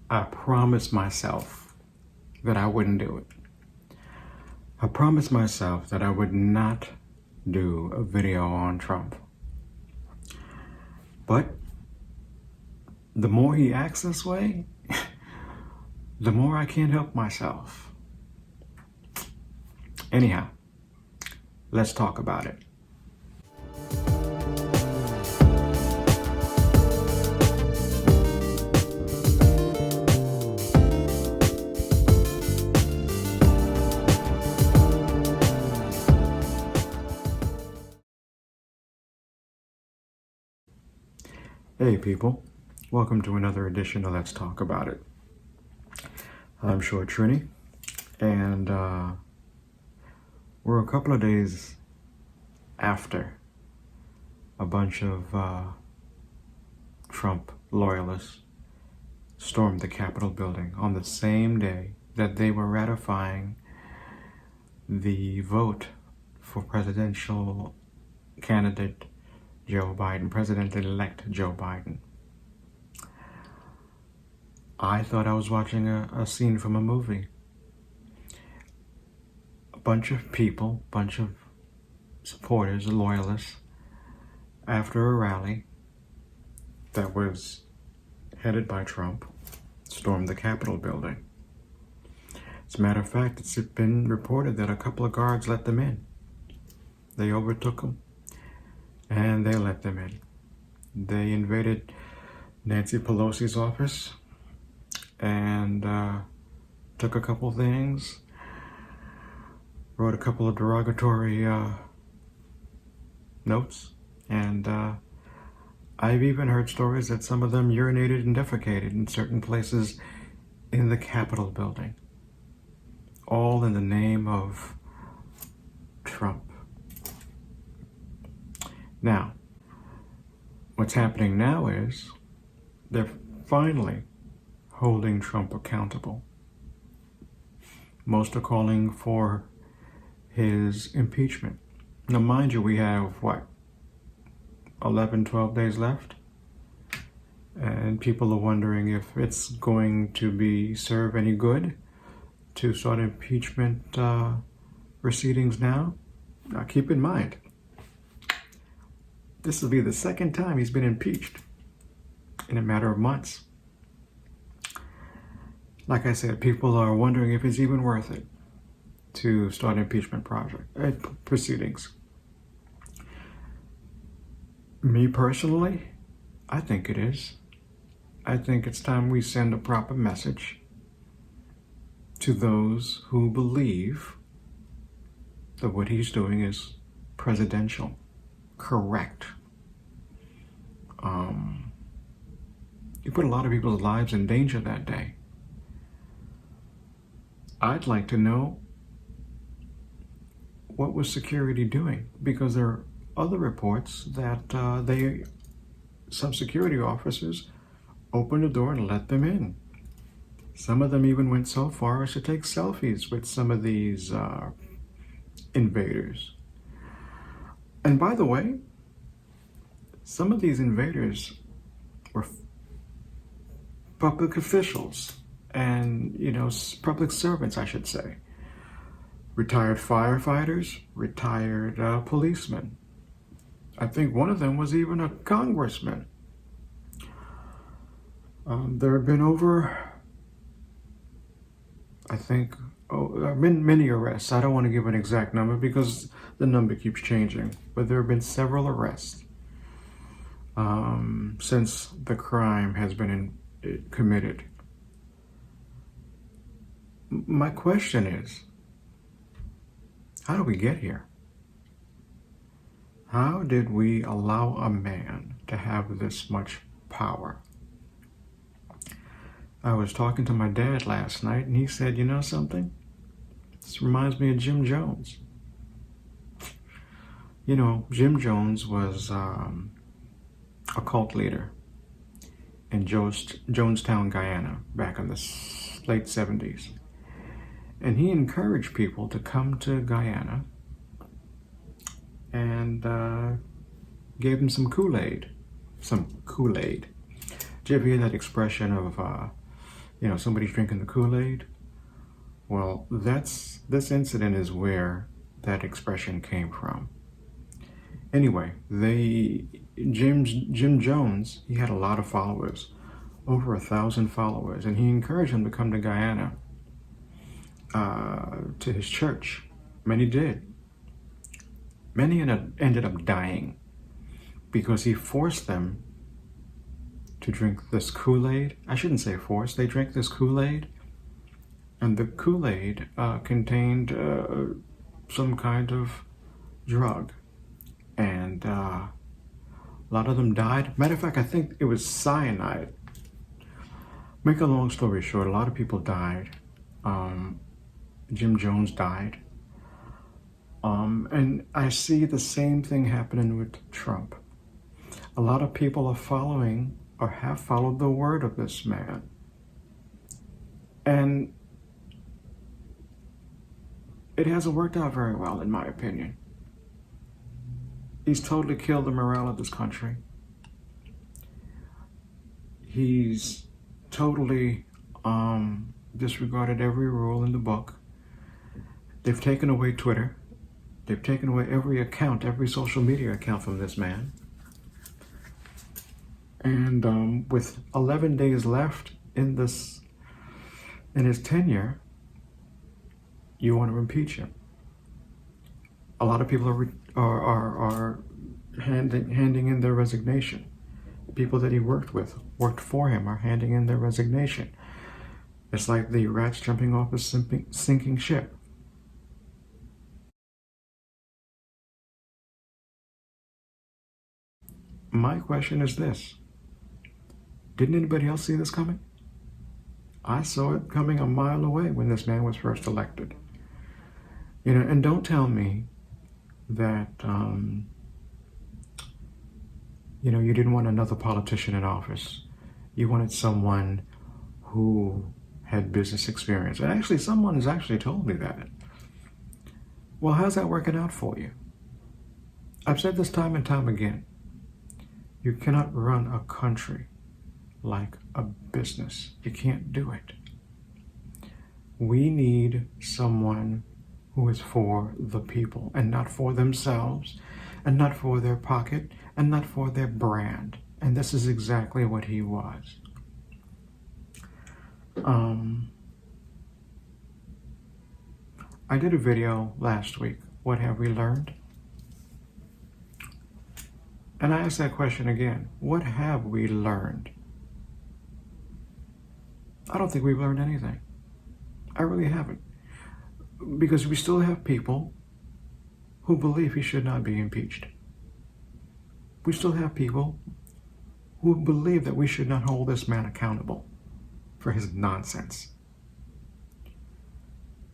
I promised myself that I wouldn't do it. I promised myself that I would not do a video on Trump. But the more he acts this way, the more I can't help myself. Anyhow, let's talk about it. Hey people, welcome to another edition of Let's Talk About It. I'm Short Trini, and we're a couple of days after a bunch of Trump loyalists stormed the Capitol building on the same day that they were ratifying the vote for presidential candidate Joe Biden, President-elect Joe Biden. I thought I was watching a scene from a movie. A bunch of people, bunch of supporters, loyalists, after a rally that was headed by Trump, stormed the Capitol building. As a matter of fact, it's been reported that a couple of guards let them in. They overtook them, and they let them in. They invaded Nancy Pelosi's office and took a couple things, wrote a couple of derogatory notes, and I've even heard stories that some of them urinated and defecated in certain places in the Capitol building, all in the name of Trump. Now, what's happening now is they're finally holding Trump accountable. Most are calling for his impeachment. Now, mind you, we have, 11, 12 days left? And people are wondering if it's going to serve any good to start impeachment proceedings now. Now, keep in mind, this will be the second time he's been impeached in a matter of months. Like I said, people are wondering if it's even worth it to start impeachment proceedings. Me personally, I think it is. I think it's time we send a proper message to those who believe that what he's doing is presidential, correct. You put a lot of people's lives in danger that day. I'd like to know, what was security doing? Because there are other reports that some security officers opened the door and let them in. Some of them even went so far as to take selfies with some of these invaders. And by the way, some of these invaders were public officials and, public servants, I should say. Retired firefighters, retired policemen. I think one of them was even a congressman. There have been many arrests. I don't want to give an exact number because the number keeps changing, but there have been several arrests since the crime has been committed. My question is, how did we get here? How did we allow a man to have this much power? I was talking to my dad last night, and he said, you know something? This reminds me of Jim Jones. Jim Jones was a cult leader in Jonestown, Guyana, back in the late 70s. And he encouraged people to come to Guyana and gave them some Kool-Aid. Did you ever hear that expression of somebody's drinking the Kool-Aid. Well, this incident is where that expression came from. Anyway, Jim Jones, he had a lot of followers, over 1,000 followers, and he encouraged them to come to Guyana, to his church. Many did. Many ended up dying because he forced them to drink this Kool-Aid. I shouldn't say forced. They drank this Kool-Aid, and the Kool-Aid contained some kind of drug, and a lot of them died. Matter of fact, I think it was cyanide. Make a long story short, a lot of people died. Jim Jones died. And I see the same thing happening with Trump. A lot of people are following or have followed the word of this man. And it hasn't worked out very well, in my opinion. He's totally killed the morale of this country. He's totally disregarded every rule in the book. They've taken away Twitter. They've taken away every account, every social media account from this man. And with 11 days left in his tenure, you want to impeach him. A lot of people are handing in their resignation. The people that he worked for him, are handing in their resignation. It's like the rats jumping off a sinking ship. My question is this: didn't anybody else see this coming? I saw it coming a mile away when this man was first elected. And don't tell me that you didn't want another politician in office. You wanted someone who had business experience. And actually, someone has actually told me that. Well, how's that working out for you? I've said this time and time again. You cannot run a country like a business. You can't do it. We need someone who is for the people and not for themselves and not for their pocket and not for their brand. And this is exactly what he was. I did a video last week, what have we learned? And I asked that question again, what have we learned? I don't think we've learned anything. I really haven't. Because we still have people who believe he should not be impeached. We still have people who believe that we should not hold this man accountable for his nonsense.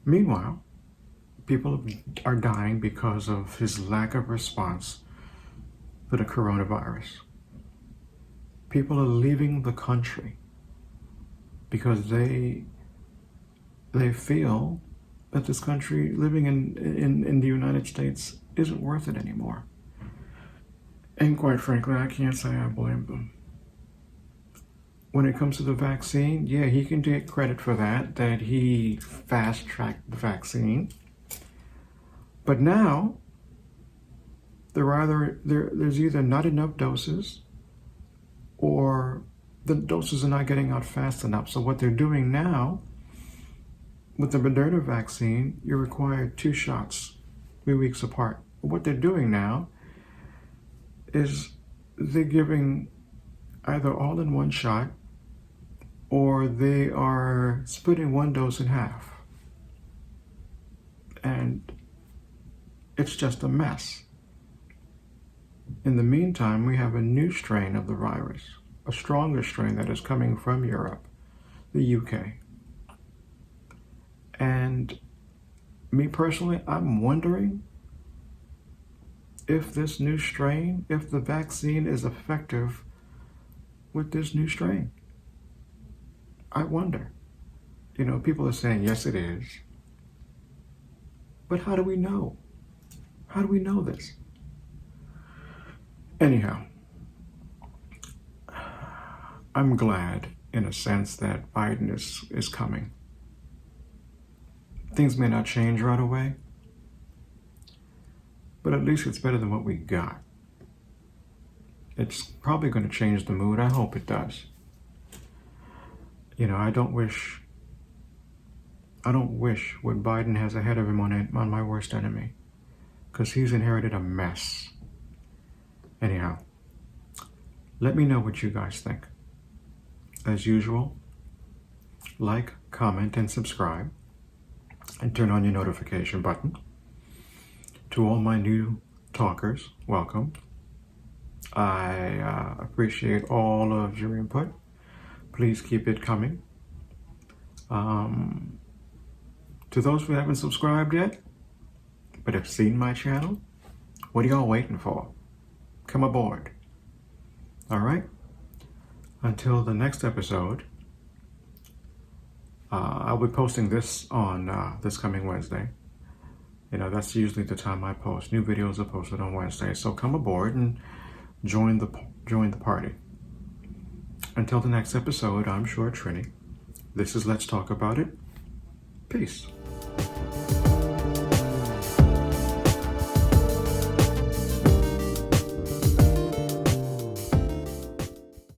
Meanwhile, people are dying because of his lack of response to the coronavirus. People are leaving the country because they feel that this country, living in the United States, isn't worth it anymore. And quite frankly, I can't say I blame them. When it comes to the vaccine, yeah, he can take credit for that he fast-tracked the vaccine. But now, there's either not enough doses or the doses are not getting out fast enough. So what they're doing now, with the Moderna vaccine, you require 2 shots 3 weeks apart. What they're doing now is they're giving either all in one shot or they are splitting one dose in half. And it's just a mess. In the meantime, we have a new strain of the virus, a stronger strain that is coming from Europe, the UK. And me personally, I'm wondering if this new strain, if the vaccine is effective with this new strain. I wonder. People are saying, yes, it is. But how do we know? How do we know this? Anyhow, I'm glad, in a sense, that Biden is coming. Things may not change right away, but at least it's better than what we got. It's probably going to change the mood. I hope it does. You know, I don't wish what Biden has ahead of him on my worst enemy, because he's inherited a mess. Anyhow, let me know what you guys think. As usual, like, comment, and subscribe, and turn on your notification button. To all my new talkers, welcome. I appreciate all of your input. Please keep it coming. To those who haven't subscribed yet, but have seen my channel, what are y'all waiting for? Come aboard. All right? Until the next episode, I'll be posting this on this coming Wednesday. You know, that's usually the time I post. New videos are posted on Wednesday. So come aboard and join the party. Until the next episode, I'm Short Trini. This is Let's Talk About It. Peace.